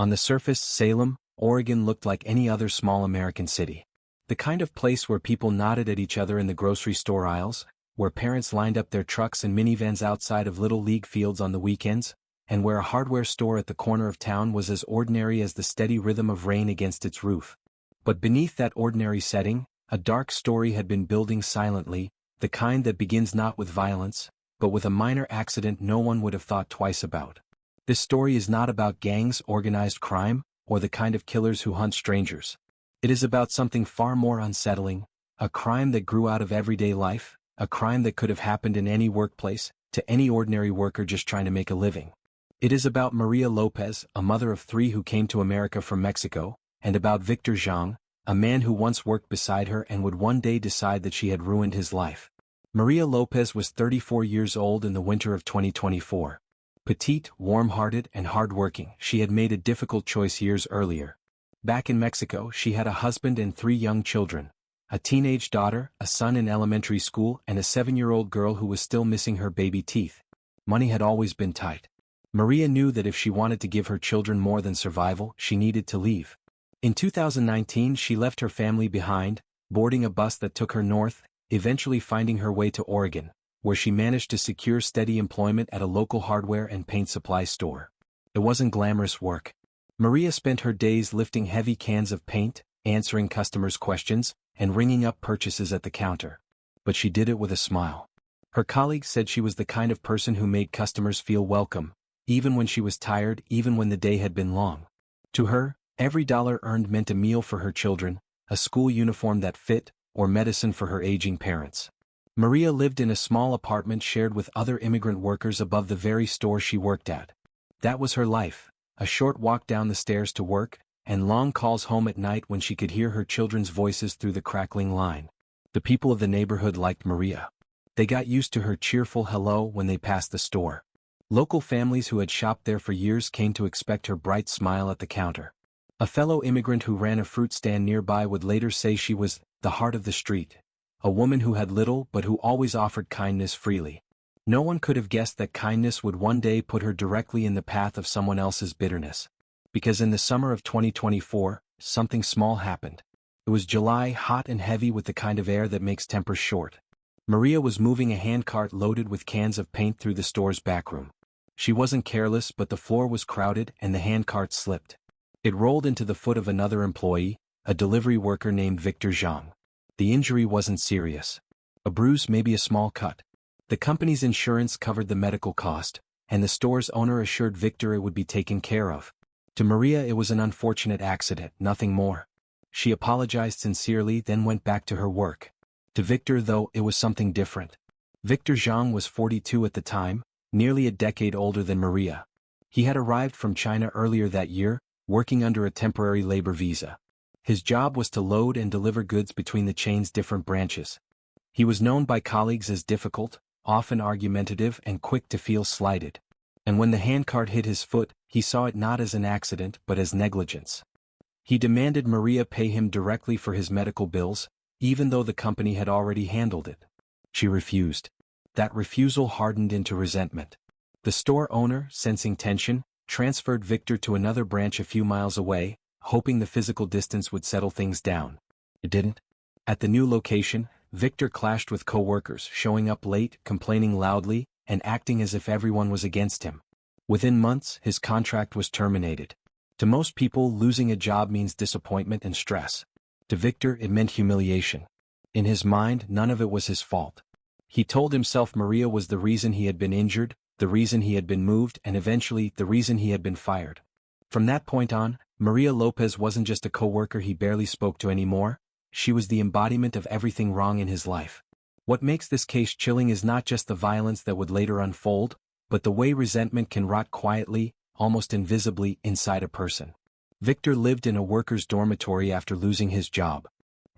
On the surface, Salem, Oregon looked like any other small American city. The kind of place where people nodded at each other in the grocery store aisles, where parents lined up their trucks and minivans outside of Little League fields on the weekends, and where a hardware store at the corner of town was as ordinary as the steady rhythm of rain against its roof. But beneath that ordinary setting, a dark story had been building silently, the kind that begins not with violence, but with a minor accident no one would have thought twice about. This story is not about gangs, organized crime, or the kind of killers who hunt strangers. It is about something far more unsettling, a crime that grew out of everyday life, a crime that could have happened in any workplace, to any ordinary worker just trying to make a living. It is about Maria Lopez, a mother of 3 who came to America from Mexico, and about Victor Zhang, a man who once worked beside her and would one day decide that she had ruined his life. Maria Lopez was 34 years old in the winter of 2024. Petite, warm-hearted, and hardworking, she had made a difficult choice years earlier. Back in Mexico, she had a husband and 3 young children, a teenage daughter, a son in elementary school, and a 7-year-old girl who was still missing her baby teeth. Money had always been tight. Maria knew that if she wanted to give her children more than survival, she needed to leave. In 2019, she left her family behind, boarding a bus that took her north, eventually finding her way to Oregon, where she managed to secure steady employment at a local hardware and paint supply store. It wasn't glamorous work. Maria spent her days lifting heavy cans of paint, answering customers' questions, and ringing up purchases at the counter. But she did it with a smile. Her colleagues said she was the kind of person who made customers feel welcome, even when she was tired, even when the day had been long. To her, every dollar earned meant a meal for her children, a school uniform that fit, or medicine for her aging parents. Maria lived in a small apartment shared with other immigrant workers above the very store she worked at. That was her life, a short walk down the stairs to work, and long calls home at night when she could hear her children's voices through the crackling line. The people of the neighborhood liked Maria. They got used to her cheerful hello when they passed the store. Local families who had shopped there for years came to expect her bright smile at the counter. A fellow immigrant who ran a fruit stand nearby would later say she was the heart of the street, a woman who had little but who always offered kindness freely. No one could have guessed that kindness would one day put her directly in the path of someone else's bitterness. Because in the summer of 2024, something small happened. It was July, hot and heavy with the kind of air that makes tempers short. Maria was moving a handcart loaded with cans of paint through the store's backroom. She wasn't careless, but the floor was crowded and the handcart slipped. It rolled into the foot of another employee, a delivery worker named Victor Zhang. The injury wasn't serious. A bruise, maybe a small cut. The company's insurance covered the medical cost, and the store's owner assured Victor it would be taken care of. To Maria it was an unfortunate accident, nothing more. She apologized sincerely, then went back to her work. To Victor, though, it was something different. Victor Zhang was 42 at the time, nearly a decade older than Maria. He had arrived from China earlier that year, working under a temporary labor visa. His job was to load and deliver goods between the chain's different branches. He was known by colleagues as difficult, often argumentative, and quick to feel slighted. And when the handcart hit his foot, he saw it not as an accident but as negligence. He demanded Maria pay him directly for his medical bills, even though the company had already handled it. She refused. That refusal hardened into resentment. The store owner, sensing tension, transferred Victor to another branch a few miles away, hoping the physical distance would settle things down. It didn't. At the new location, Victor clashed with coworkers, showing up late, complaining loudly, and acting as if everyone was against him. Within months, his contract was terminated. To most people, losing a job means disappointment and stress. To Victor, it meant humiliation. In his mind, none of it was his fault. He told himself Maria was the reason he had been injured, the reason he had been moved, and eventually, the reason he had been fired. From that point on, Maria Lopez wasn't just a coworker he barely spoke to anymore. She was the embodiment of everything wrong in his life. What makes this case chilling is not just the violence that would later unfold, but the way resentment can rot quietly, almost invisibly, inside a person. Victor lived in a worker's dormitory after losing his job.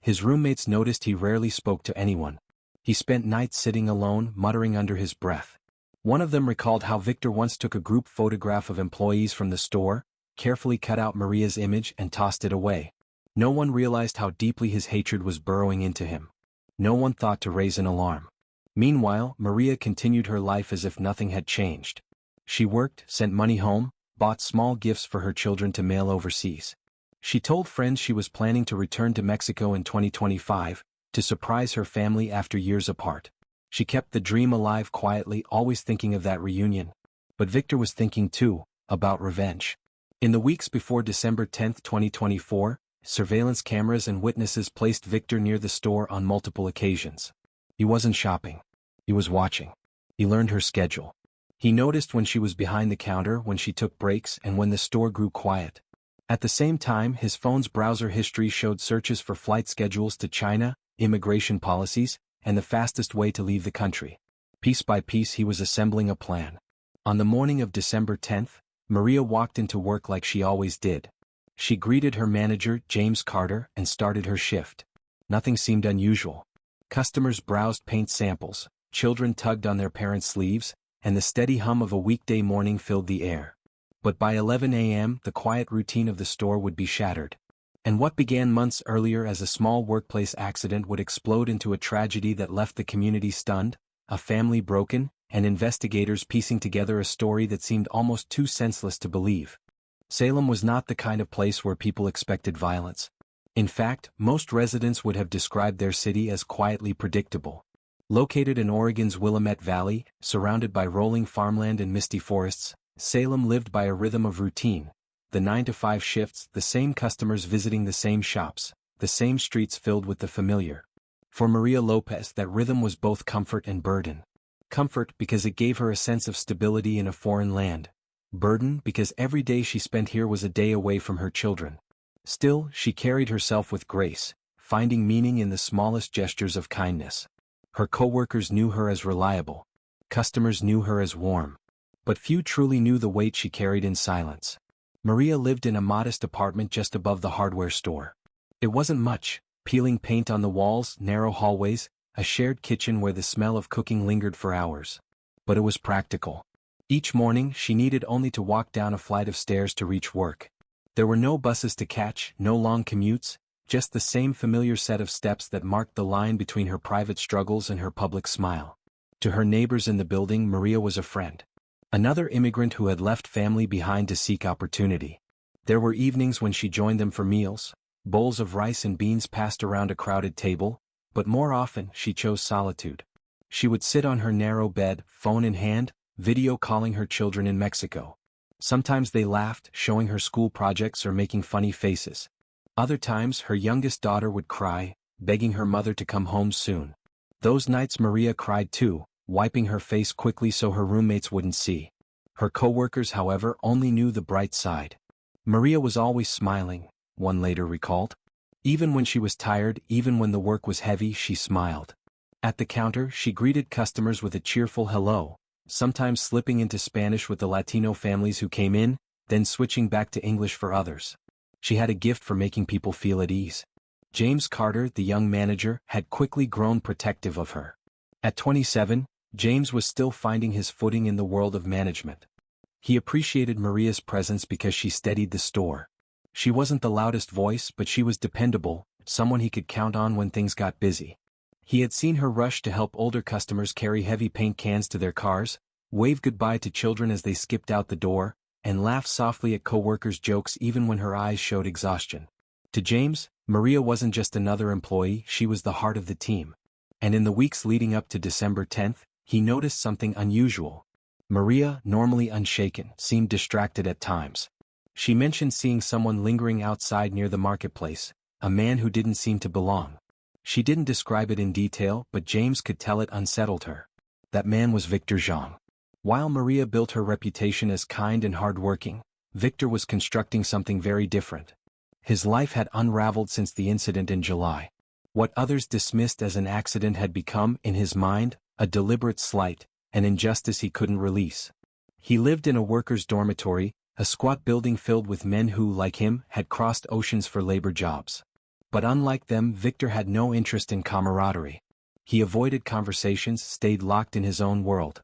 His roommates noticed he rarely spoke to anyone. He spent nights sitting alone, muttering under his breath. One of them recalled how Victor once took a group photograph of employees from the store, carefully cut out Maria's image and tossed it away. No one realized how deeply his hatred was burrowing into him. No one thought to raise an alarm. Meanwhile, Maria continued her life as if nothing had changed. She worked, sent money home, bought small gifts for her children to mail overseas. She told friends she was planning to return to Mexico in 2025, to surprise her family after years apart. She kept the dream alive quietly, always thinking of that reunion. But Victor was thinking too, about revenge. In the weeks before December 10, 2024, surveillance cameras and witnesses placed Victor near the store on multiple occasions. He wasn't shopping. He was watching. He learned her schedule. He noticed when she was behind the counter, when she took breaks, and when the store grew quiet. At the same time, his phone's browser history showed searches for flight schedules to China, immigration policies, and the fastest way to leave the country. Piece by piece he was assembling a plan. On the morning of December 10th, Maria walked into work like she always did. She greeted her manager, James Carter, and started her shift. Nothing seemed unusual. Customers browsed paint samples, children tugged on their parents' sleeves, and the steady hum of a weekday morning filled the air. But by 11 a.m., the quiet routine of the store would be shattered. And what began months earlier as a small workplace accident would explode into a tragedy that left the community stunned, a family broken, and investigators piecing together a story that seemed almost too senseless to believe. Salem was not the kind of place where people expected violence. In fact, most residents would have described their city as quietly predictable. Located in Oregon's Willamette Valley, surrounded by rolling farmland and misty forests, Salem lived by a rhythm of routine. The 9-to-5 shifts, the same customers visiting the same shops, the same streets filled with the familiar. For Maria Lopez, that rhythm was both comfort and burden. Comfort because it gave her a sense of stability in a foreign land. Burden because every day she spent here was a day away from her children. Still, she carried herself with grace, finding meaning in the smallest gestures of kindness. Her coworkers knew her as reliable. Customers knew her as warm. But few truly knew the weight she carried in silence. Maria lived in a modest apartment just above the hardware store. It wasn't much, peeling paint on the walls, narrow hallways, a shared kitchen where the smell of cooking lingered for hours. But it was practical. Each morning, she needed only to walk down a flight of stairs to reach work. There were no buses to catch, no long commutes, just the same familiar set of steps that marked the line between her private struggles and her public smile. To her neighbors in the building, Maria was a friend. Another immigrant who had left family behind to seek opportunity. There were evenings when she joined them for meals, bowls of rice and beans passed around a crowded table, but more often she chose solitude. She would sit on her narrow bed, phone in hand, video calling her children in Mexico. Sometimes they laughed, showing her school projects or making funny faces. Other times her youngest daughter would cry, begging her mother to come home soon. Those nights Maria cried too, wiping her face quickly so her roommates wouldn't see. Her coworkers, however, only knew the bright side. Maria was always smiling, one later recalled. Even when she was tired, even when the work was heavy, she smiled. At the counter, she greeted customers with a cheerful hello, sometimes slipping into Spanish with the Latino families who came in, then switching back to English for others. She had a gift for making people feel at ease. James Carter, the young manager, had quickly grown protective of her. At 27, James was still finding his footing in the world of management. He appreciated Maria's presence because she steadied the store. She wasn't the loudest voice, but she was dependable, someone he could count on when things got busy. He had seen her rush to help older customers carry heavy paint cans to their cars, wave goodbye to children as they skipped out the door, and laugh softly at coworkers' jokes even when her eyes showed exhaustion. To James, Maria wasn't just another employee, she was the heart of the team. And in the weeks leading up to December 10th, he noticed something unusual. Maria, normally unshaken, seemed distracted at times. She mentioned seeing someone lingering outside near the marketplace, a man who didn't seem to belong. She didn't describe it in detail, but James could tell it unsettled her. That man was Victor Zhang. While Maria built her reputation as kind and hardworking, Victor was constructing something very different. His life had unraveled since the incident in July. What others dismissed as an accident had become, in his mind, a deliberate slight, an injustice he couldn't release. He lived in a workers' dormitory, a squat building filled with men who, like him, had crossed oceans for labor jobs. But unlike them, Victor had no interest in camaraderie. He avoided conversations, stayed locked in his own world.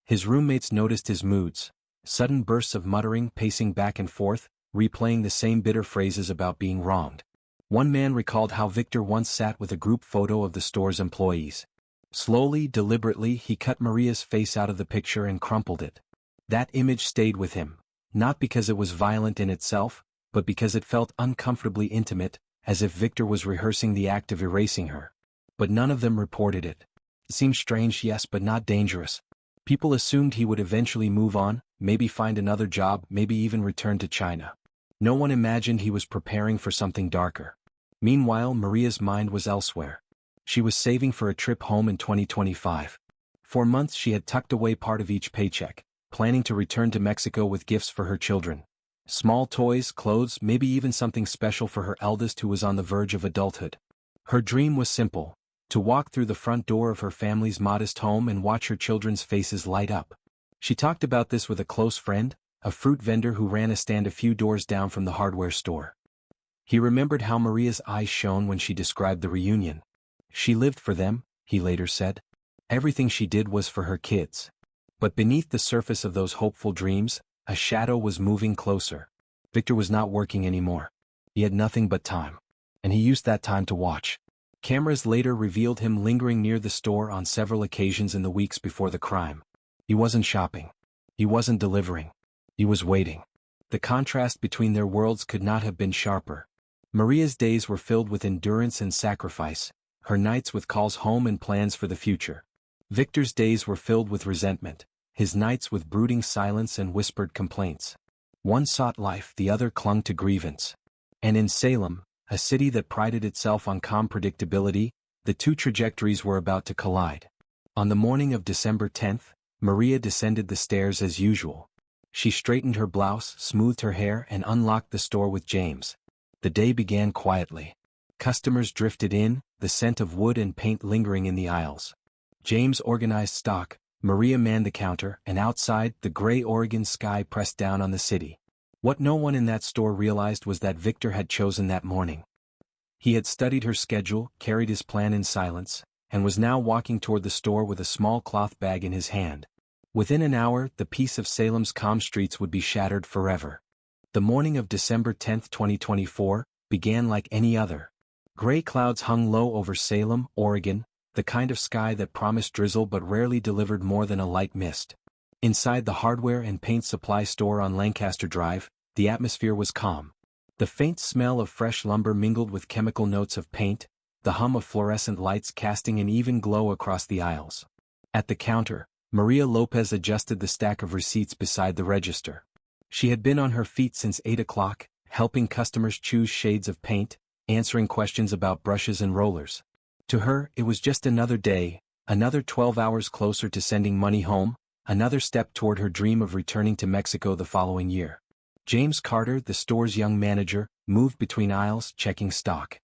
His roommates noticed his moods, sudden bursts of muttering, pacing back and forth, replaying the same bitter phrases about being wronged. One man recalled how Victor once sat with a group photo of the store's employees. Slowly, deliberately, he cut Maria's face out of the picture and crumpled it. That image stayed with him, not because it was violent in itself, but because it felt uncomfortably intimate, as if Victor was rehearsing the act of erasing her. But none of them reported it. It seemed strange, yes, but not dangerous. People assumed he would eventually move on, maybe find another job, maybe even return to China. No one imagined he was preparing for something darker. Meanwhile, Maria's mind was elsewhere. She was saving for a trip home in 2025. For months she had tucked away part of each paycheck, planning to return to Mexico with gifts for her children. Small toys, clothes, maybe even something special for her eldest who was on the verge of adulthood. Her dream was simple: to walk through the front door of her family's modest home and watch her children's faces light up. She talked about this with a close friend, a fruit vendor who ran a stand a few doors down from the hardware store. He remembered how Maria's eyes shone when she described the reunion. She lived for them, he later said. Everything she did was for her kids. But beneath the surface of those hopeful dreams, a shadow was moving closer. Victor was not working anymore. He had nothing but time. And he used that time to watch. Cameras later revealed him lingering near the store on several occasions in the weeks before the crime. He wasn't shopping. He wasn't delivering. He was waiting. The contrast between their worlds could not have been sharper. Maria's days were filled with endurance and sacrifice, her nights with calls home and plans for the future. Victor's days were filled with resentment, his nights with brooding silence and whispered complaints. One sought life, the other clung to grievance. And in Salem, a city that prided itself on calm predictability, the two trajectories were about to collide. On the morning of December 10th, Maria descended the stairs as usual. She straightened her blouse, smoothed her hair, and unlocked the store with James. The day began quietly. Customers drifted in, the scent of wood and paint lingering in the aisles. James organized stock, Maria manned the counter, and outside, the gray Oregon sky pressed down on the city. What no one in that store realized was that Victor had chosen that morning. He had studied her schedule, carried his plan in silence, and was now walking toward the store with a small cloth bag in his hand. Within an hour, the peace of Salem's calm streets would be shattered forever. The morning of December 10, 2024, began like any other. Gray clouds hung low over Salem, Oregon, the kind of sky that promised drizzle but rarely delivered more than a light mist. Inside the hardware and paint supply store on Lancaster Drive, the atmosphere was calm. The faint smell of fresh lumber mingled with chemical notes of paint, the hum of fluorescent lights casting an even glow across the aisles. At the counter, Maria Lopez adjusted the stack of receipts beside the register. She had been on her feet since 8 o'clock, helping customers choose shades of paint, answering questions about brushes and rollers. To her, it was just another day, another 12 hours closer to sending money home, another step toward her dream of returning to Mexico the following year. James Carter, the store's young manager, moved between aisles, checking stock.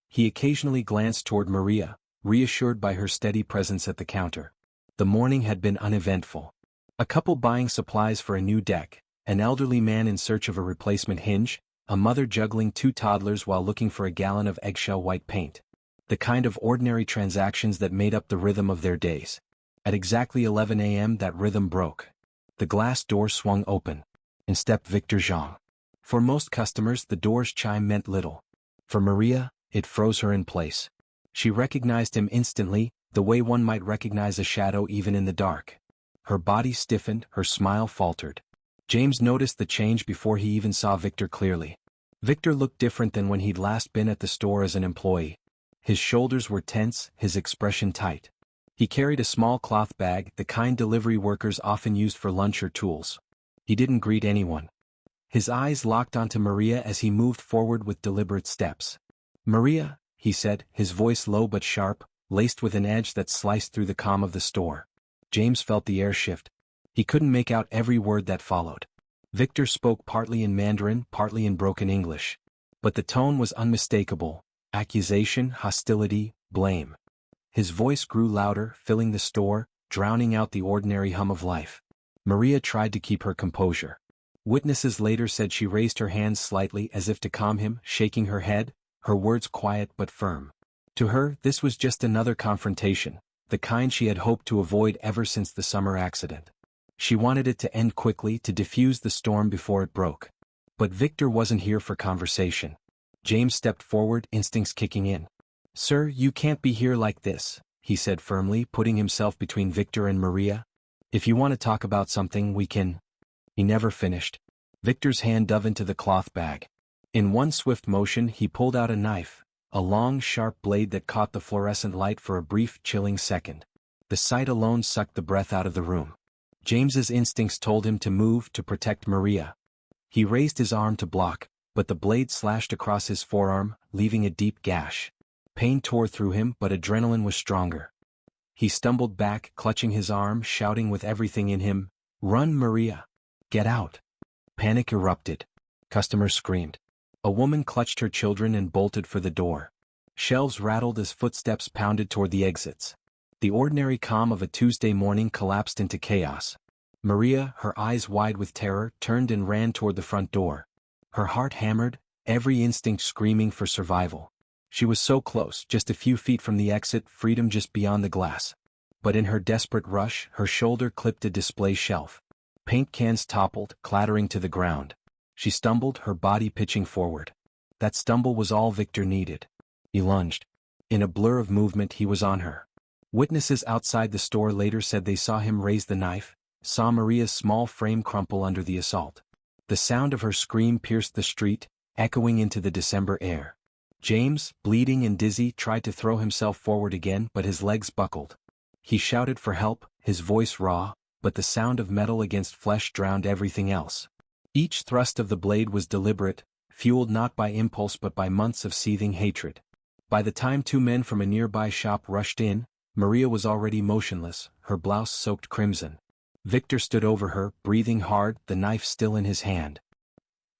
He occasionally glanced toward Maria, reassured by her steady presence at the counter. The morning had been uneventful. A couple buying supplies for a new deck, an elderly man in search of a replacement hinge, a mother juggling 2 toddlers while looking for a gallon of eggshell white paint. The kind of ordinary transactions that made up the rhythm of their days. At exactly 11 a.m. that rhythm broke. The glass door swung open. In stepped Victor Zhang. For most customers, the door's chime meant little. For Maria, it froze her in place. She recognized him instantly, the way one might recognize a shadow even in the dark. Her body stiffened, her smile faltered. James noticed the change before he even saw Victor clearly. Victor looked different than when he'd last been at the store as an employee. His shoulders were tense, his expression tight. He carried a small cloth bag, the kind delivery workers often used for lunch or tools. He didn't greet anyone. His eyes locked onto Maria as he moved forward with deliberate steps. "Maria," he said, his voice low but sharp, laced with an edge that sliced through the calm of the store. James felt the air shift. He couldn't make out every word that followed. Victor spoke partly in Mandarin, partly in broken English. But the tone was unmistakable: accusation, hostility, blame. His voice grew louder, filling the store, drowning out the ordinary hum of life. Maria tried to keep her composure. Witnesses later said she raised her hands slightly as if to calm him, shaking her head, her words quiet but firm. To her, this was just another confrontation, the kind she had hoped to avoid ever since the summer accident. She wanted it to end quickly, to diffuse the storm before it broke. But Victor wasn't here for conversation. James stepped forward, instincts kicking in. "Sir, you can't be here like this," he said firmly, putting himself between Victor and Maria. "If you want to talk about something, we can." He never finished. Victor's hand dove into the cloth bag. In one swift motion he pulled out a knife, a long sharp blade that caught the fluorescent light for a brief chilling second. The sight alone sucked the breath out of the room. James's instincts told him to move to protect Maria. He raised his arm to block, but the blade slashed across his forearm, leaving a deep gash. Pain tore through him, but adrenaline was stronger. He stumbled back, clutching his arm, shouting with everything in him, "Run, Maria! Get out!" Panic erupted. Customers screamed. A woman clutched her children and bolted for the door. Shelves rattled as footsteps pounded toward the exits. The ordinary calm of a Tuesday morning collapsed into chaos. Maria, her eyes wide with terror, turned and ran toward the front door. Her heart hammered, every instinct screaming for survival. She was so close, just a few feet from the exit, freedom just beyond the glass. But in her desperate rush, her shoulder clipped a display shelf. Paint cans toppled, clattering to the ground. She stumbled, her body pitching forward. That stumble was all Victor needed. He lunged. In a blur of movement he was on her. Witnesses outside the store later said they saw him raise the knife, saw Maria's small frame crumple under the assault. The sound of her scream pierced the street, echoing into the December air. James, bleeding and dizzy, tried to throw himself forward again, but his legs buckled. He shouted for help, his voice raw, but the sound of metal against flesh drowned everything else. Each thrust of the blade was deliberate, fueled not by impulse but by months of seething hatred. By the time two men from a nearby shop rushed in, Maria was already motionless, her blouse soaked crimson. Victor stood over her, breathing hard, the knife still in his hand.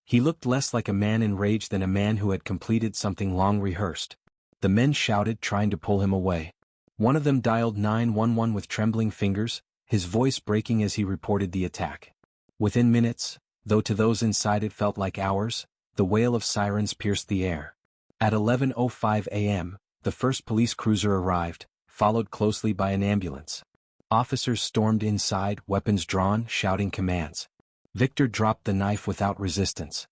He looked less like a man in rage than a man who had completed something long rehearsed. The men shouted, trying to pull him away. One of them dialed 911 with trembling fingers, his voice breaking as he reported the attack. Within minutes, though to those inside it felt like hours, the wail of sirens pierced the air. At 11:05 a.m., the first police cruiser arrived, followed closely by an ambulance. Officers stormed inside, weapons drawn, shouting commands. Victor dropped the knife without resistance.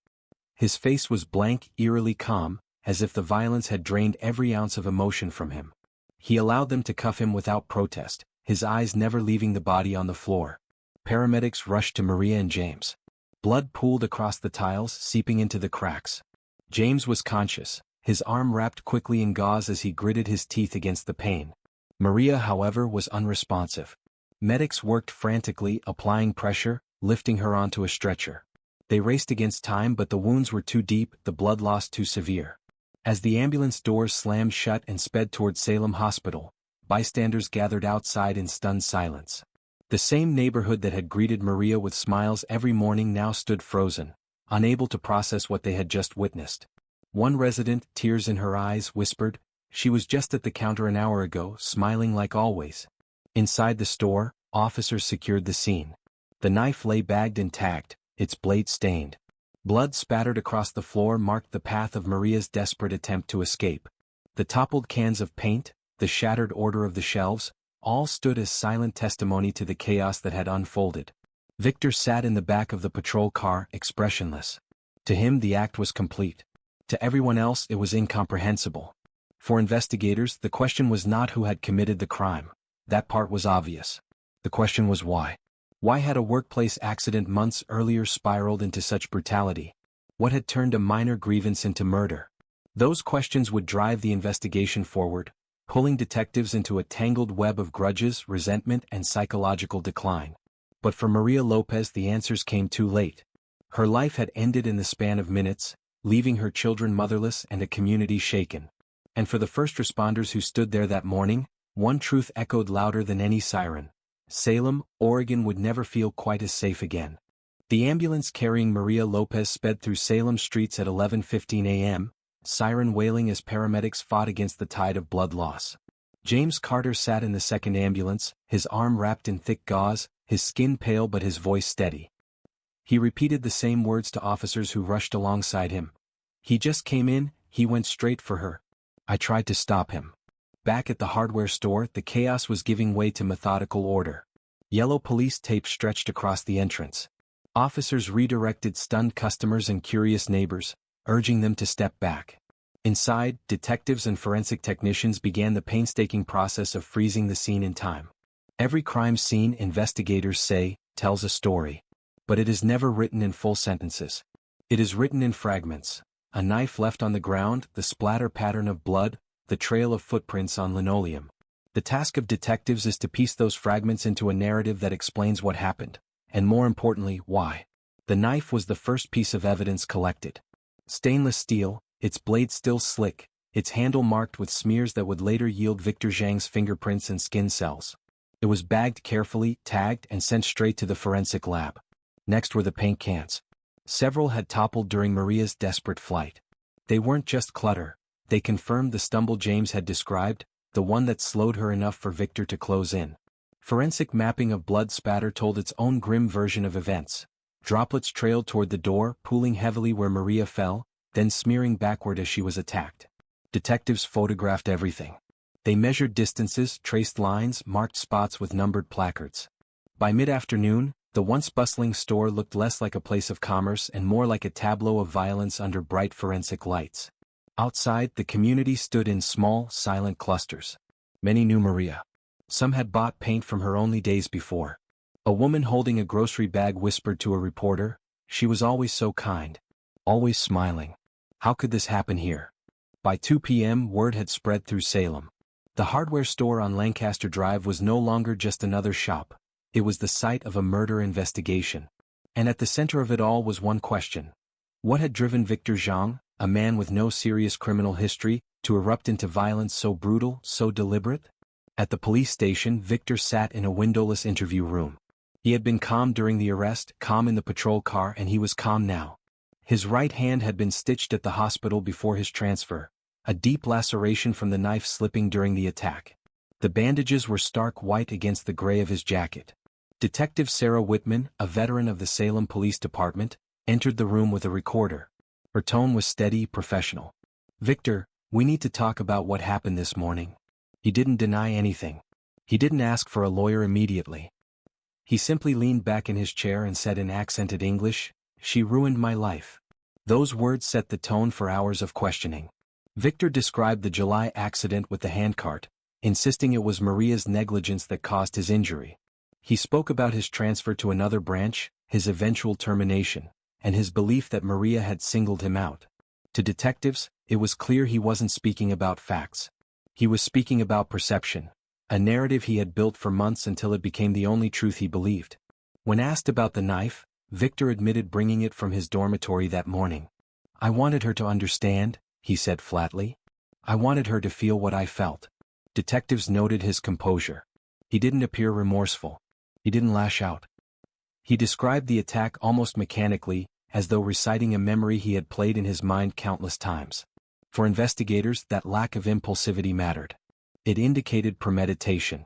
His face was blank, eerily calm, as if the violence had drained every ounce of emotion from him. He allowed them to cuff him without protest, his eyes never leaving the body on the floor. Paramedics rushed to Maria and James. Blood pooled across the tiles, seeping into the cracks. James was conscious, his arm wrapped quickly in gauze as he gritted his teeth against the pain. Maria, however, was unresponsive. Medics worked frantically, applying pressure, lifting her onto a stretcher. They raced against time, but the wounds were too deep, the blood loss too severe. As the ambulance doors slammed shut and sped toward Salem Hospital, bystanders gathered outside in stunned silence. The same neighborhood that had greeted Maria with smiles every morning now stood frozen, unable to process what they had just witnessed. One resident, tears in her eyes, whispered, "She was just at the counter an hour ago, smiling like always." Inside the store, officers secured the scene. The knife lay bagged and tagged, its blade stained. Blood spattered across the floor marked the path of Maria's desperate attempt to escape. The toppled cans of paint, the shattered order of the shelves, all stood as silent testimony to the chaos that had unfolded. Victor sat in the back of the patrol car, expressionless. To him the act was complete. To everyone else it was incomprehensible. For investigators, the question was not who had committed the crime. That part was obvious. The question was why. Why had a workplace accident months earlier spiraled into such brutality? What had turned a minor grievance into murder? Those questions would drive the investigation forward, pulling detectives into a tangled web of grudges, resentment, and psychological decline. But for Maria Lopez the answers came too late. Her life had ended in the span of minutes, leaving her children motherless and a community shaken. And for the first responders who stood there that morning, one truth echoed louder than any siren. Salem, Oregon would never feel quite as safe again. The ambulance carrying Maria Lopez sped through Salem streets at 11:15 a.m., siren wailing as paramedics fought against the tide of blood loss. James Carter sat in the second ambulance, his arm wrapped in thick gauze, his skin pale but his voice steady. He repeated the same words to officers who rushed alongside him. "He just came in, he went straight for her. I tried to stop him." Back at the hardware store, the chaos was giving way to methodical order. Yellow police tape stretched across the entrance. Officers redirected stunned customers and curious neighbors, urging them to step back. Inside, detectives and forensic technicians began the painstaking process of freezing the scene in time. Every crime scene, investigators say, tells a story. But it is never written in full sentences. It is written in fragments. A knife left on the ground, the splatter pattern of blood, the trail of footprints on linoleum. The task of detectives is to piece those fragments into a narrative that explains what happened, and more importantly, why. The knife was the first piece of evidence collected. Stainless steel, its blade still slick, its handle marked with smears that would later yield Victor Zhang's fingerprints and skin cells. It was bagged carefully, tagged, and sent straight to the forensic lab. Next were the paint cans. Several had toppled during Maria's desperate flight. They weren't just clutter, they confirmed the stumble James had described, the one that slowed her enough for Victor to close in. Forensic mapping of blood spatter told its own grim version of events. Droplets trailed toward the door, pooling heavily where Maria fell, then smearing backward as she was attacked. Detectives photographed everything. They measured distances, traced lines, marked spots with numbered placards. By mid-afternoon, the once bustling store looked less like a place of commerce and more like a tableau of violence under bright forensic lights. Outside, the community stood in small, silent clusters. Many knew Maria. Some had bought paint from her only days before. A woman holding a grocery bag whispered to a reporter, "She was always so kind. Always smiling. How could this happen here?" By 2 p.m. word had spread through Salem. The hardware store on Lancaster Drive was no longer just another shop. It was the site of a murder investigation. And at the center of it all was one question. What had driven Victor Zhang, a man with no serious criminal history, to erupt into violence so brutal, so deliberate? At the police station, Victor sat in a windowless interview room. He had been calm during the arrest, calm in the patrol car, and he was calm now. His right hand had been stitched at the hospital before his transfer, a deep laceration from the knife slipping during the attack. The bandages were stark white against the gray of his jacket. Detective Sarah Whitman, a veteran of the Salem Police Department, entered the room with a recorder. Her tone was steady, professional. "Victor, we need to talk about what happened this morning." He didn't deny anything. He didn't ask for a lawyer immediately. He simply leaned back in his chair and said in accented English, "She ruined my life." Those words set the tone for hours of questioning. Victor described the July accident with the handcart, insisting it was Maria's negligence that caused his injury. He spoke about his transfer to another branch, his eventual termination, and his belief that Maria had singled him out. To detectives, it was clear he wasn't speaking about facts. He was speaking about perception, a narrative he had built for months until it became the only truth he believed. When asked about the knife, Victor admitted bringing it from his dormitory that morning. "I wanted her to understand," he said flatly. "I wanted her to feel what I felt." Detectives noted his composure. He didn't appear remorseful. He didn't lash out. He described the attack almost mechanically, as though reciting a memory he had played in his mind countless times. For investigators, that lack of impulsivity mattered. It indicated premeditation.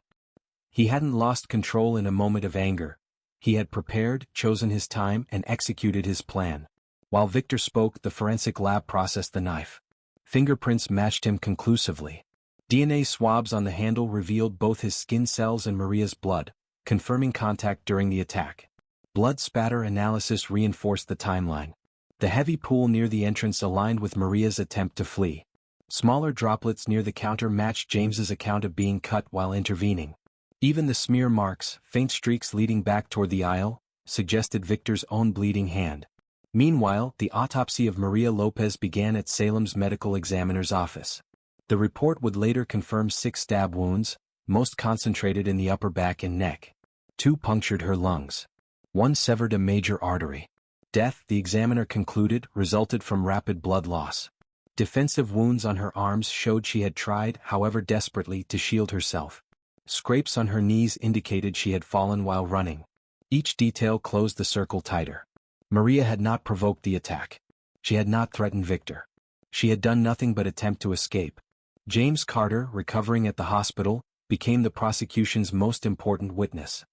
He hadn't lost control in a moment of anger. He had prepared, chosen his time, and executed his plan. While Victor spoke, the forensic lab processed the knife. Fingerprints matched him conclusively. DNA swabs on the handle revealed both his skin cells and Maria's blood, confirming contact during the attack. Blood spatter analysis reinforced the timeline. The heavy pool near the entrance aligned with Maria's attempt to flee. Smaller droplets near the counter matched James's account of being cut while intervening. Even the smear marks, faint streaks leading back toward the aisle, suggested Victor's own bleeding hand. Meanwhile, the autopsy of Maria Lopez began at Salem's medical examiner's office. The report would later confirm 6 stab wounds, most concentrated in the upper back and neck. 2 punctured her lungs. 1 severed a major artery. Death, the examiner concluded, resulted from rapid blood loss. Defensive wounds on her arms showed she had tried, however desperately, to shield herself. Scrapes on her knees indicated she had fallen while running. Each detail closed the circle tighter. Maria had not provoked the attack. She had not threatened Victor. She had done nothing but attempt to escape. James Carter, recovering at the hospital, became the prosecution's most important witness.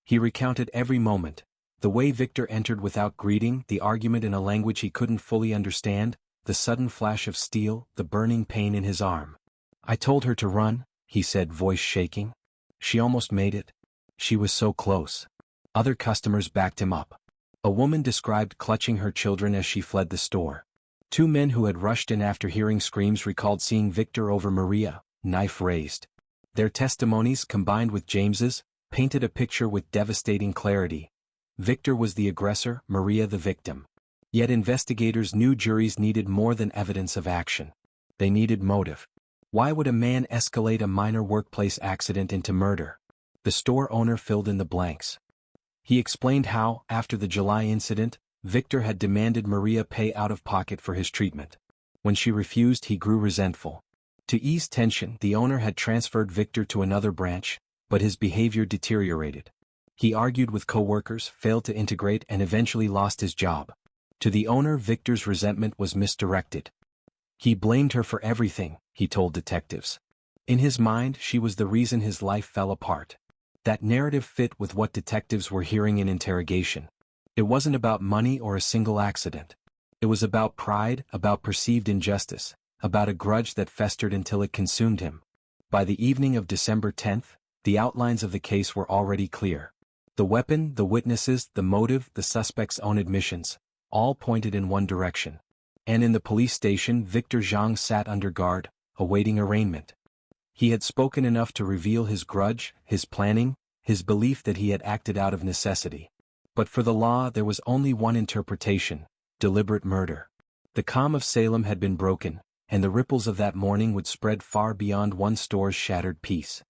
He recounted every moment, the way Victor entered without greeting, the argument in a language he couldn't fully understand, the sudden flash of steel, the burning pain in his arm. "I told her to run," he said, voice shaking. "She almost made it. She was so close." Other customers backed him up. A woman described clutching her children as she fled the store. 2 men who had rushed in after hearing screams recalled seeing Victor over Maria, knife raised. Their testimonies, combined with James's, painted a picture with devastating clarity. Victor was the aggressor, Maria the victim. Yet investigators knew juries needed more than evidence of action. They needed motive. Why would a man escalate a minor workplace accident into murder? The store owner filled in the blanks. He explained how, after the July incident, Victor had demanded Maria pay out of pocket for his treatment. When she refused, he grew resentful. To ease tension, the owner had transferred Victor to another branch, but his behavior deteriorated. He argued with coworkers, failed to integrate, and eventually lost his job. To the owner, Victor's resentment was misdirected. He blamed her for everything, he told detectives. In his mind, she was the reason his life fell apart. That narrative fit with what detectives were hearing in interrogation. It wasn't about money or a single accident. It was about pride, about perceived injustice, about a grudge that festered until it consumed him. By the evening of December 10th, the outlines of the case were already clear. The weapon, the witnesses, the motive, the suspect's own admissions, all pointed in one direction. And in the police station, Victor Zhang sat under guard, awaiting arraignment. He had spoken enough to reveal his grudge, his planning, his belief that he had acted out of necessity. But for the law, there was only one interpretation: deliberate murder. The calm of Salem had been broken, and the ripples of that morning would spread far beyond one store's shattered peace.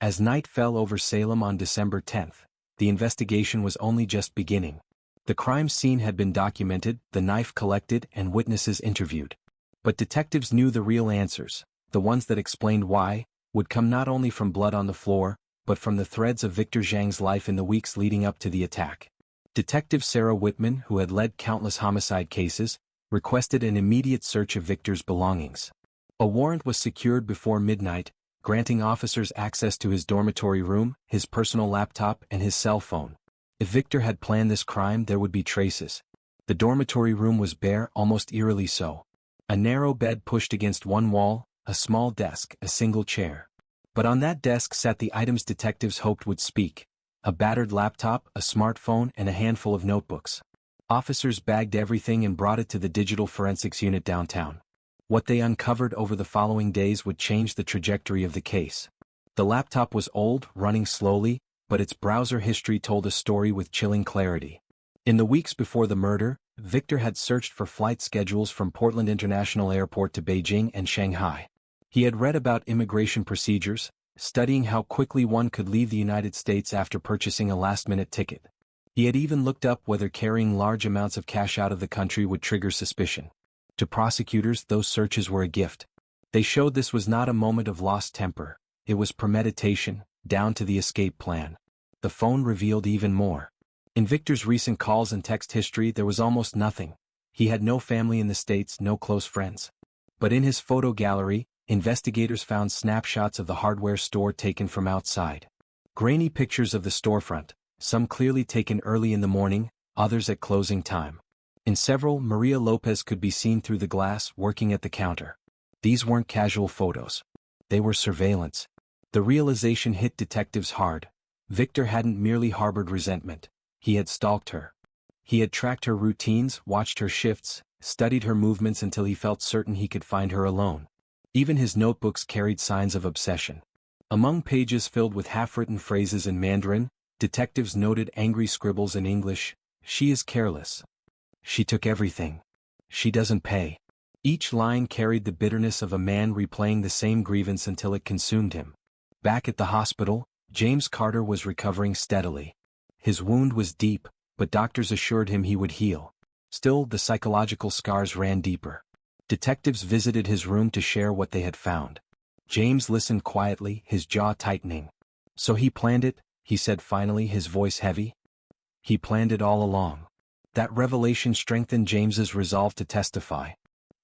As night fell over Salem on December 10th, the investigation was only just beginning. The crime scene had been documented, the knife collected, and witnesses interviewed. But detectives knew the real answers, the ones that explained why, would come not only from blood on the floor, but from the threads of Victor Zhang's life in the weeks leading up to the attack. Detective Sarah Whitman, who had led countless homicide cases, requested an immediate search of Victor's belongings. A warrant was secured before midnight, granting officers access to his dormitory room, his personal laptop, and his cell phone. If Victor had planned this crime, there would be traces. The dormitory room was bare, almost eerily so. A narrow bed pushed against one wall, a small desk, a single chair. But on that desk sat the items detectives hoped would speak: a battered laptop, a smartphone, and a handful of notebooks. Officers bagged everything and brought it to the digital forensics unit downtown. What they uncovered over the following days would change the trajectory of the case. The laptop was old, running slowly, but its browser history told a story with chilling clarity. In the weeks before the murder, Victor had searched for flight schedules from Portland International Airport to Beijing and Shanghai. He had read about immigration procedures, studying how quickly one could leave the United States after purchasing a last-minute ticket. He had even looked up whether carrying large amounts of cash out of the country would trigger suspicion. To prosecutors, those searches were a gift. They showed this was not a moment of lost temper. It was premeditation, down to the escape plan. The phone revealed even more. In Victor's recent calls and text history, there was almost nothing. He had no family in the States, no close friends. But in his photo gallery, investigators found snapshots of the hardware store taken from outside. Grainy pictures of the storefront, some clearly taken early in the morning, others at closing time. In several, Maria Lopez could be seen through the glass, working at the counter. These weren't casual photos. They were surveillance. The realization hit detectives hard. Victor hadn't merely harbored resentment. He had stalked her. He had tracked her routines, watched her shifts, studied her movements until he felt certain he could find her alone. Even his notebooks carried signs of obsession. Among pages filled with half-written phrases in Mandarin, detectives noted angry scribbles in English: "She is careless. She took everything. She doesn't pay." Each line carried the bitterness of a man replaying the same grievance until it consumed him. Back at the hospital, James Carter was recovering steadily. His wound was deep, but doctors assured him he would heal. Still, the psychological scars ran deeper. Detectives visited his room to share what they had found. James listened quietly, his jaw tightening. "So he planned it," he said finally, his voice heavy. "He planned it all along." That revelation strengthened James's resolve to testify.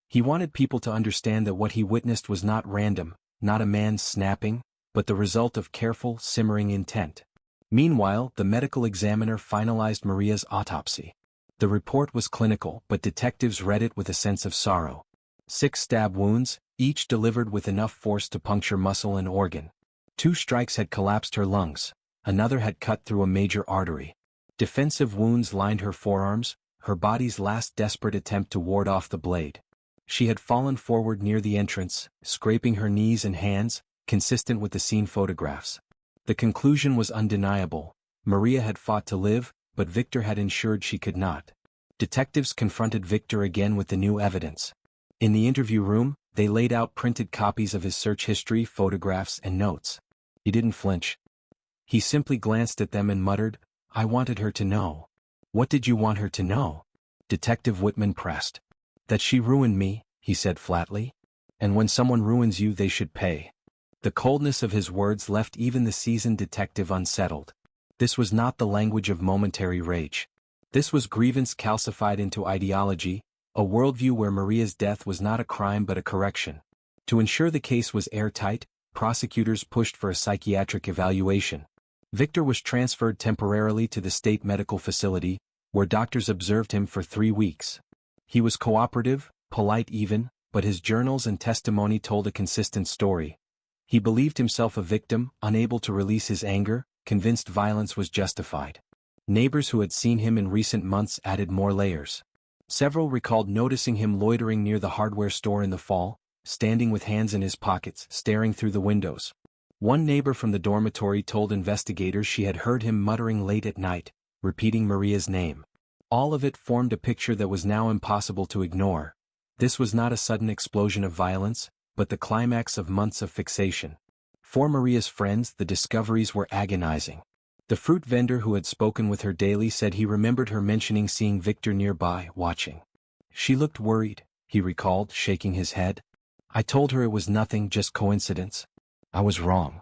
He wanted people to understand that what he witnessed was not random, not a man snapping, but the result of careful, simmering intent. Meanwhile, the medical examiner finalized Maria's autopsy. The report was clinical, but detectives read it with a sense of sorrow. 6 stab wounds, each delivered with enough force to puncture muscle and organ. 2 strikes had collapsed her lungs. Another had cut through a major artery. Defensive wounds lined her forearms, her body's last desperate attempt to ward off the blade. She had fallen forward near the entrance, scraping her knees and hands, consistent with the scene photographs. The conclusion was undeniable. Maria had fought to live, but Victor had ensured she could not. Detectives confronted Victor again with the new evidence. In the interview room, they laid out printed copies of his search history, photographs, and notes. He didn't flinch. He simply glanced at them and muttered, "I wanted her to know." "What did you want her to know?" Detective Whitman pressed. "That she ruined me," he said flatly. "And when someone ruins you, they should pay." The coldness of his words left even the seasoned detective unsettled. This was not the language of momentary rage. This was grievance calcified into ideology, a worldview where Maria's death was not a crime but a correction. To ensure the case was airtight, prosecutors pushed for a psychiatric evaluation. Victor was transferred temporarily to the state medical facility, where doctors observed him for 3 weeks. He was cooperative, polite even, but his journals and testimony told a consistent story. He believed himself a victim, unable to release his anger, convinced violence was justified. Neighbors who had seen him in recent months added more layers. Several recalled noticing him loitering near the hardware store in the fall, standing with hands in his pockets, staring through the windows. One neighbor from the dormitory told investigators she had heard him muttering late at night, repeating Maria's name. All of it formed a picture that was now impossible to ignore. This was not a sudden explosion of violence, but the climax of months of fixation. For Maria's friends, the discoveries were agonizing. The fruit vendor who had spoken with her daily said he remembered her mentioning seeing Victor nearby, watching. "She looked worried," he recalled, shaking his head. "I told her it was nothing, just coincidence. I was wrong."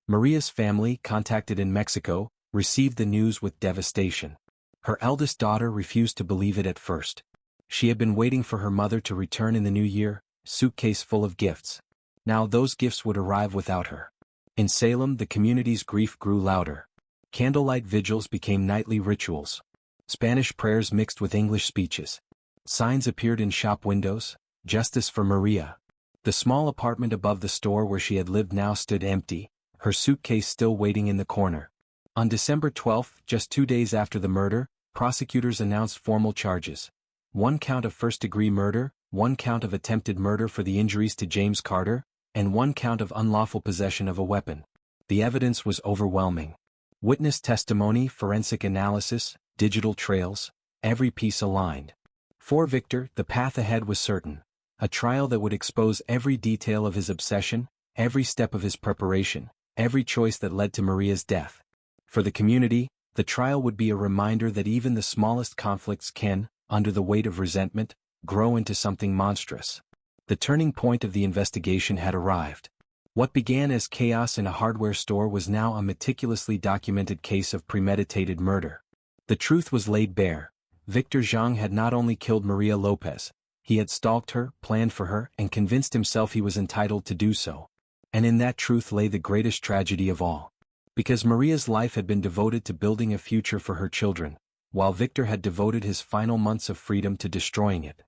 Maria's family, contacted in Mexico, received the news with devastation. Her eldest daughter refused to believe it at first. She had been waiting for her mother to return in the new year, suitcase full of gifts. Now those gifts would arrive without her. In Salem, the community's grief grew louder. Candlelight vigils became nightly rituals. Spanish prayers mixed with English speeches. Signs appeared in shop windows, "Justice for Maria." The small apartment above the store where she had lived now stood empty, her suitcase still waiting in the corner. On December 12, just 2 days after the murder, prosecutors announced formal charges. 1 count of first-degree murder, 1 count of attempted murder for the injuries to James Carter, and 1 count of unlawful possession of a weapon. The evidence was overwhelming. Witness testimony, forensic analysis, digital trails, every piece aligned. For Victor, the path ahead was certain. A trial that would expose every detail of his obsession, every step of his preparation, every choice that led to Maria's death. For the community, the trial would be a reminder that even the smallest conflicts can, under the weight of resentment, grow into something monstrous. The turning point of the investigation had arrived. What began as chaos in a hardware store was now a meticulously documented case of premeditated murder. The truth was laid bare. Victor Zhang had not only killed Maria Lopez, he had stalked her, planned for her, and convinced himself he was entitled to do so. And in that truth lay the greatest tragedy of all. Because Maria's life had been devoted to building a future for her children, while Victor had devoted his final months of freedom to destroying it.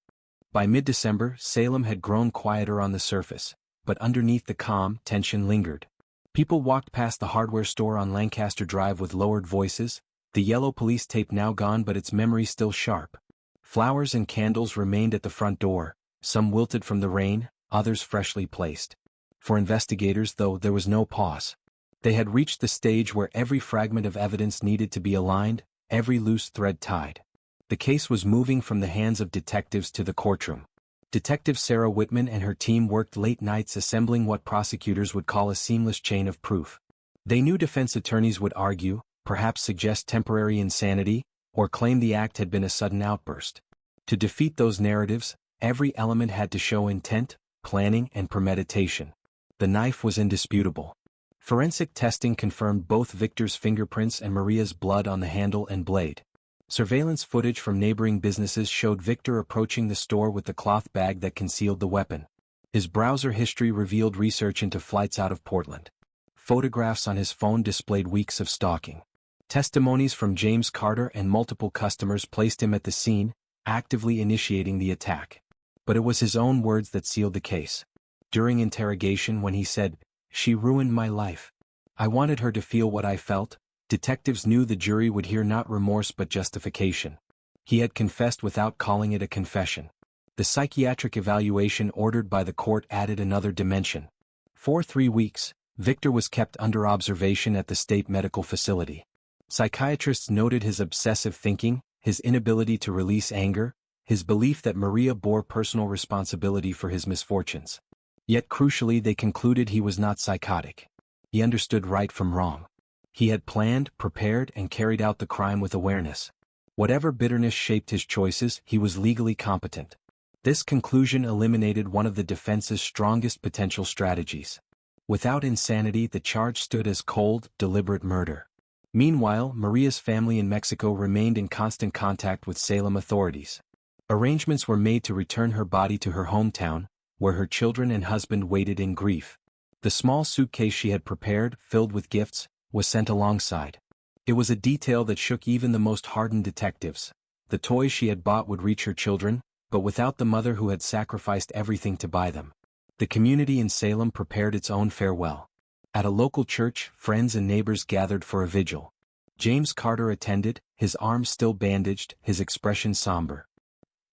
By mid-December, Salem had grown quieter on the surface, but underneath the calm, tension lingered. People walked past the hardware store on Lancaster Drive with lowered voices, the yellow police tape now gone but its memory still sharp. Flowers and candles remained at the front door, some wilted from the rain, others freshly placed. For investigators, though, there was no pause. They had reached the stage where every fragment of evidence needed to be aligned, every loose thread tied. The case was moving from the hands of detectives to the courtroom. Detective Sarah Whitman and her team worked late nights assembling what prosecutors would call a seamless chain of proof. They knew defense attorneys would argue, perhaps suggest temporary insanity, or claim the act had been a sudden outburst. To defeat those narratives, every element had to show intent, planning, and premeditation. The knife was indisputable. Forensic testing confirmed both Victor's fingerprints and Maria's blood on the handle and blade. Surveillance footage from neighboring businesses showed Victor approaching the store with the cloth bag that concealed the weapon. His browser history revealed research into flights out of Portland. Photographs on his phone displayed weeks of stalking. Testimonies from James Carter and multiple customers placed him at the scene, actively initiating the attack. But it was his own words that sealed the case. During interrogation, when he said, "She ruined my life. I wanted her to feel what I felt," detectives knew the jury would hear not remorse but justification. He had confessed without calling it a confession. The psychiatric evaluation ordered by the court added another dimension. For 3 weeks, Victor was kept under observation at the state medical facility. Psychiatrists noted his obsessive thinking, his inability to release anger, his belief that Maria bore personal responsibility for his misfortunes. Yet crucially, they concluded he was not psychotic. He understood right from wrong. He had planned, prepared, and carried out the crime with awareness. Whatever bitterness shaped his choices, he was legally competent. This conclusion eliminated one of the defense's strongest potential strategies. Without insanity, the charge stood as cold, deliberate murder. Meanwhile, Maria's family in Mexico remained in constant contact with Salem authorities. Arrangements were made to return her body to her hometown, where her children and husband waited in grief. The small suitcase she had prepared, filled with gifts, was sent alongside. It was a detail that shook even the most hardened detectives. The toys she had bought would reach her children, but without the mother who had sacrificed everything to buy them. The community in Salem prepared its own farewell. At a local church, friends and neighbors gathered for a vigil. James Carter attended, his arms still bandaged, his expression somber.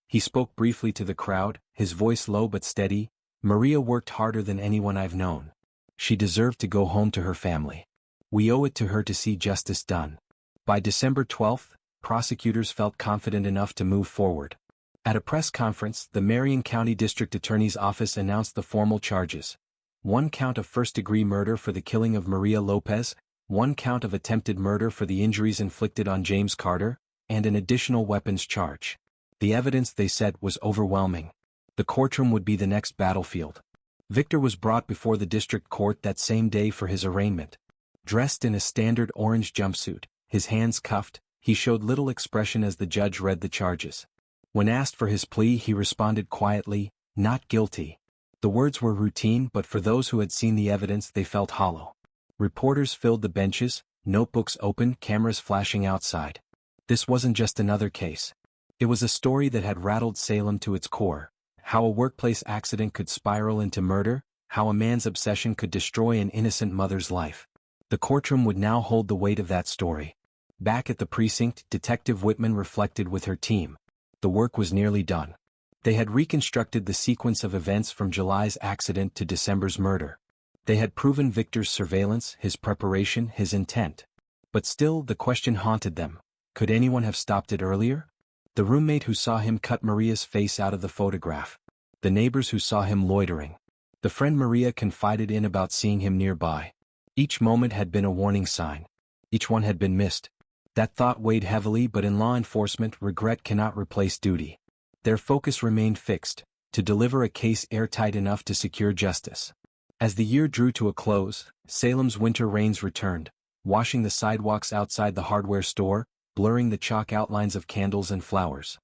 He spoke briefly to the crowd, his voice low but steady. "Maria worked harder than anyone I've known. She deserved to go home to her family. We owe it to her to see justice done." By December 12, prosecutors felt confident enough to move forward. At a press conference, the Marion County District Attorney's Office announced the formal charges. 1 count of first-degree murder for the killing of Maria Lopez, 1 count of attempted murder for the injuries inflicted on James Carter, and an additional weapons charge. The evidence, they said, was overwhelming. The courtroom would be the next battlefield. Victor was brought before the district court that same day for his arraignment. Dressed in a standard orange jumpsuit, his hands cuffed, he showed little expression as the judge read the charges. When asked for his plea, he responded quietly, "Not guilty." The words were routine, but for those who had seen the evidence, they felt hollow. Reporters filled the benches, notebooks open, cameras flashing outside. This wasn't just another case. It was a story that had rattled Salem to its core. How a workplace accident could spiral into murder, how a man's obsession could destroy an innocent mother's life. The courtroom would now hold the weight of that story. Back at the precinct, Detective Whitman reflected with her team. The work was nearly done. They had reconstructed the sequence of events from July's accident to December's murder. They had proven Victor's surveillance, his preparation, his intent. But still, the question haunted them. Could anyone have stopped it earlier? The roommate who saw him cut Maria's face out of the photograph. The neighbors who saw him loitering. The friend Maria confided in about seeing him nearby. Each moment had been a warning sign. Each one had been missed. That thought weighed heavily, but in law enforcement, regret cannot replace duty. Their focus remained fixed, to deliver a case airtight enough to secure justice. As the year drew to a close, Salem's winter rains returned, washing the sidewalks outside the hardware store, blurring the chalk outlines of candles and flowers.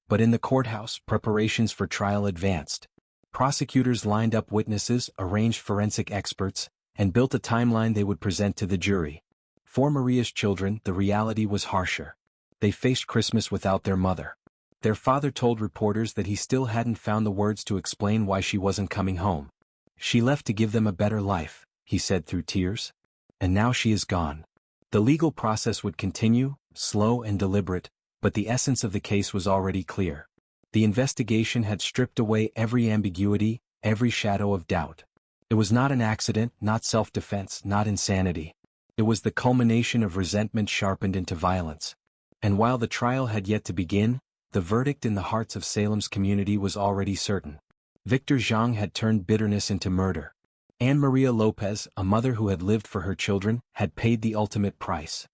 But in the courthouse, preparations for trial advanced. Prosecutors lined up witnesses, arranged forensic experts, and built a timeline they would present to the jury. For Maria's children, the reality was harsher. They faced Christmas without their mother. Their father told reporters that he still hadn't found the words to explain why she wasn't coming home. "She left to give them a better life," he said through tears. "And now she is gone." The legal process would continue, slow and deliberate, but the essence of the case was already clear. The investigation had stripped away every ambiguity, every shadow of doubt. It was not an accident, not self-defense, not insanity. It was the culmination of resentment sharpened into violence. And while the trial had yet to begin, the verdict in the hearts of Salem's community was already certain. Victor Zhang had turned bitterness into murder. Anne Maria Lopez, a mother who had lived for her children, had paid the ultimate price.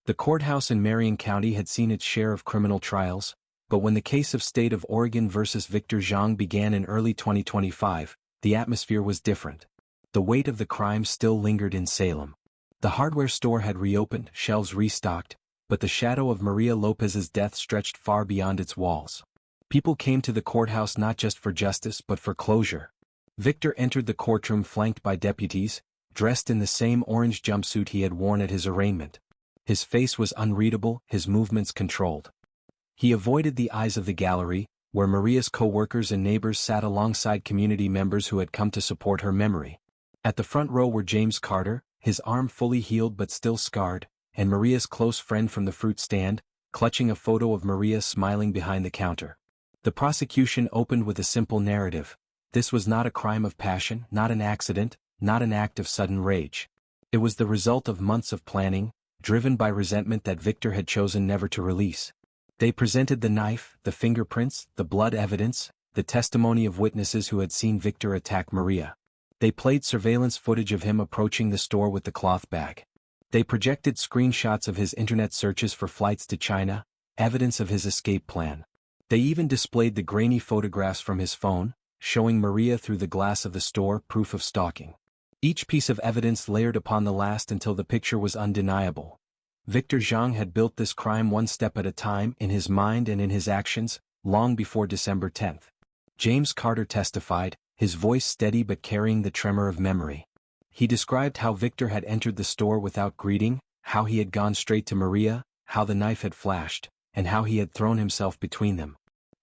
The courthouse in Marion County had seen its share of criminal trials, but when the case of State of Oregon versus Victor Zhang began in early 2025, the atmosphere was different. The weight of the crime still lingered in Salem. The hardware store had reopened, shelves restocked, but the shadow of Maria Lopez's death stretched far beyond its walls. People came to the courthouse not just for justice but for closure. Victor entered the courtroom flanked by deputies, dressed in the same orange jumpsuit he had worn at his arraignment. His face was unreadable, his movements controlled. He avoided the eyes of the gallery, where Maria's coworkers and neighbors sat alongside community members who had come to support her memory. At the front row were James Carter, his arm fully healed but still scarred, and Maria's close friend from the fruit stand, clutching a photo of Maria smiling behind the counter. The prosecution opened with a simple narrative. This was not a crime of passion, not an accident, not an act of sudden rage. It was the result of months of planning, driven by resentment that Victor had chosen never to release. They presented the knife, the fingerprints, the blood evidence, the testimony of witnesses who had seen Victor attack Maria. They played surveillance footage of him approaching the store with the cloth bag. They projected screenshots of his internet searches for flights to China, evidence of his escape plan. They even displayed the grainy photographs from his phone, showing Maria through the glass of the store, proof of stalking. Each piece of evidence layered upon the last until the picture was undeniable. Victor Zhang had built this crime one step at a time in his mind and in his actions, long before December 10. James Carter testified, his voice steady but carrying the tremor of memory. He described how Victor had entered the store without greeting, how he had gone straight to Maria, how the knife had flashed, and how he had thrown himself between them.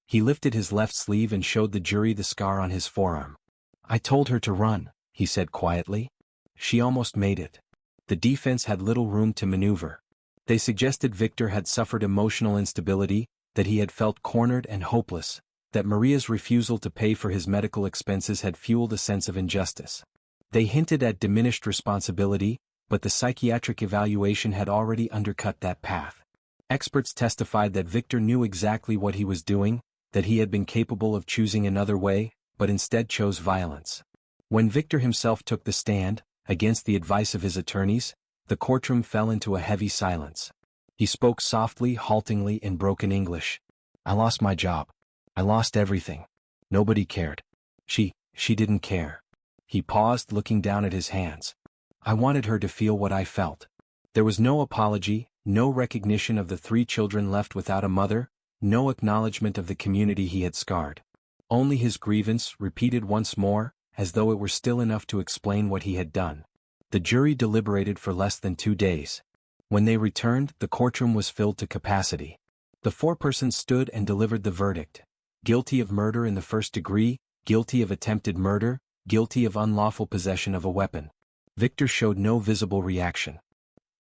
He lifted his left sleeve and showed the jury the scar on his forearm. "I told her to run," he said quietly. "She almost made it." The defense had little room to maneuver. They suggested Victor had suffered emotional instability, that he had felt cornered and hopeless, that Maria's refusal to pay for his medical expenses had fueled a sense of injustice. They hinted at diminished responsibility, but the psychiatric evaluation had already undercut that path. Experts testified that Victor knew exactly what he was doing, that he had been capable of choosing another way, but instead chose violence. When Victor himself took the stand, against the advice of his attorneys, the courtroom fell into a heavy silence. He spoke softly, haltingly in broken English. "I lost my job. I lost everything. Nobody cared. She didn't care." He paused, looking down at his hands. "I wanted her to feel what I felt." There was no apology, no recognition of the 3 children left without a mother, no acknowledgement of the community he had scarred. Only his grievance, repeated once more, as though it were still enough to explain what he had done. The jury deliberated for less than 2 days. When they returned, the courtroom was filled to capacity. The 4 persons stood and delivered the verdict. Guilty of murder in the first degree, guilty of attempted murder, guilty of unlawful possession of a weapon. Victor showed no visible reaction.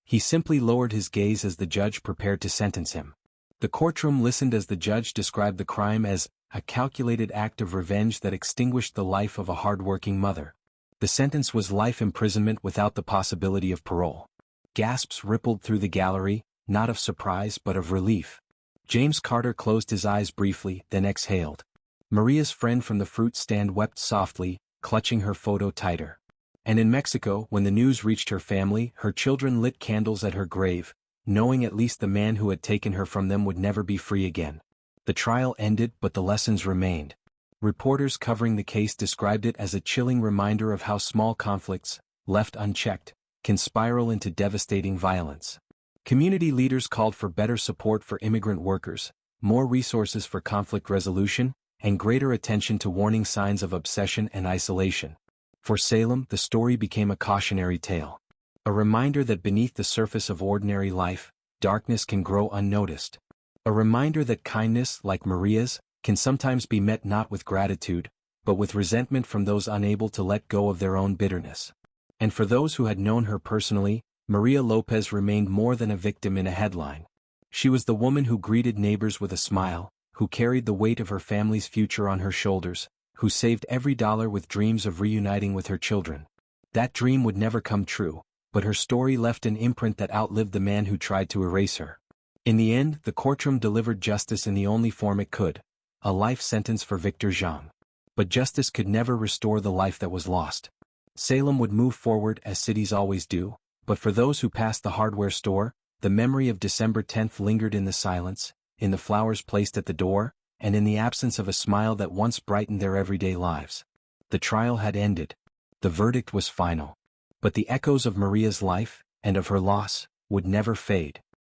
He simply lowered his gaze as the judge prepared to sentence him. The courtroom listened as the judge described the crime as a calculated act of revenge that extinguished the life of a hardworking mother. The sentence was life imprisonment without the possibility of parole. Gasps rippled through the gallery, not of surprise but of relief. James Carter closed his eyes briefly, then exhaled. Maria's friend from the fruit stand wept softly, clutching her photo tighter. And in Mexico, when the news reached her family, her children lit candles at her grave, knowing at least the man who had taken her from them would never be free again. The trial ended, but the lessons remained. Reporters covering the case described it as a chilling reminder of how small conflicts, left unchecked, can spiral into devastating violence. Community leaders called for better support for immigrant workers, more resources for conflict resolution, and greater attention to warning signs of obsession and isolation. For Salem, the story became a cautionary tale. A reminder that beneath the surface of ordinary life, darkness can grow unnoticed. A reminder that kindness, like Maria's, can sometimes be met not with gratitude, but with resentment from those unable to let go of their own bitterness. And for those who had known her personally, Maria Lopez remained more than a victim in a headline. She was the woman who greeted neighbors with a smile, who carried the weight of her family's future on her shoulders, who saved every dollar with dreams of reuniting with her children. That dream would never come true, but her story left an imprint that outlived the man who tried to erase her. In the end, the courtroom delivered justice in the only form it could, a life sentence for Victor Zhang. But justice could never restore the life that was lost. Salem would move forward as cities always do, but for those who passed the hardware store, the memory of December 10th lingered in the silence, in the flowers placed at the door, and in the absence of a smile that once brightened their everyday lives. The trial had ended. The verdict was final. But the echoes of Maria's life, and of her loss, would never fade.